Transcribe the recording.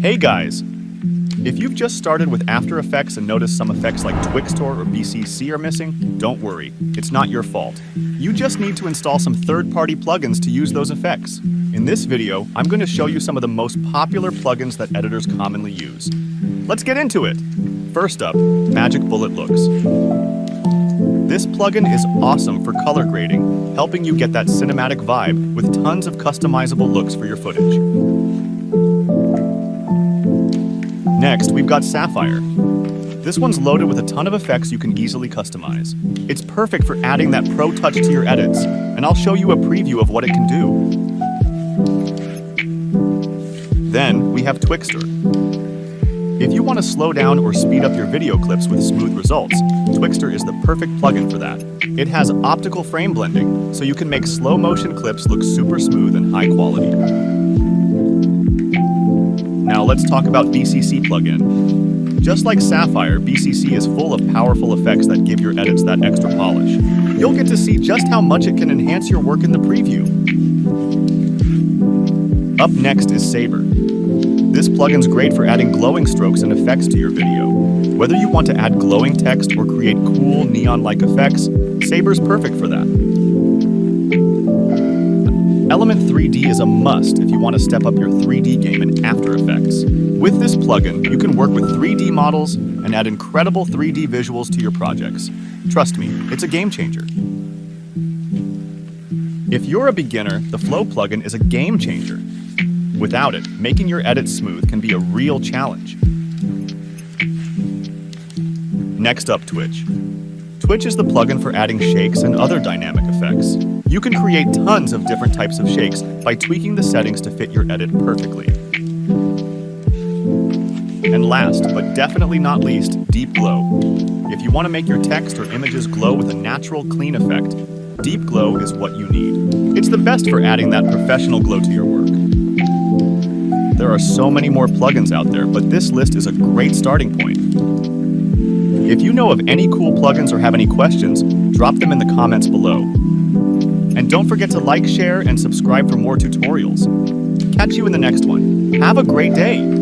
Hey guys! If you've just started with After Effects and noticed some effects like Twixtor or BCC are missing, don't worry, it's not your fault. You just need to install some third-party plugins to use those effects. In this video, I'm going to show you some of the most popular plugins that editors commonly use. Let's get into it! First up, Magic Bullet Looks. This plugin is awesome for color grading, helping you get that cinematic vibe with tons of customizable looks for your footage. Next, we've got Sapphire. This one's loaded with a ton of effects you can easily customize. It's perfect for adding that pro touch to your edits, and I'll show you a preview of what it can do. Then, we have Twixtor. If you want to slow down or speed up your video clips with smooth results, Twixtor is the perfect plugin for that. It has optical frame blending, so you can make slow motion clips look super smooth and high quality. Now let's talk about BCC plugin. Just like Sapphire, BCC is full of powerful effects that give your edits that extra polish. You'll get to see just how much it can enhance your work in the preview. Up next is Saber. This plugin's great for adding glowing strokes and effects to your video. Whether you want to add glowing text or create cool neon-like effects, Saber's perfect for that. Element 3D is a must if you want to step up your 3D game in After Effects. With this plugin, you can work with 3D models and add incredible 3D visuals to your projects. Trust me, it's a game changer. If you're a beginner, the Flow plugin is a game changer. Without it, making your edits smooth can be a real challenge. Next up, Twitch. Twitch is the plugin for adding shakes and other dynamic effects. You can create tons of different types of shakes by tweaking the settings to fit your edit perfectly. And last, but definitely not least, Deep Glow. If you want to make your text or images glow with a natural, clean effect, Deep Glow is what you need. It's the best for adding that professional glow to your work. There are so many more plugins out there, but this list is a great starting point. If you know of any cool plugins or have any questions, drop them in the comments below. And don't forget to like, share, and subscribe for more tutorials. Catch you in the next one. Have a great day!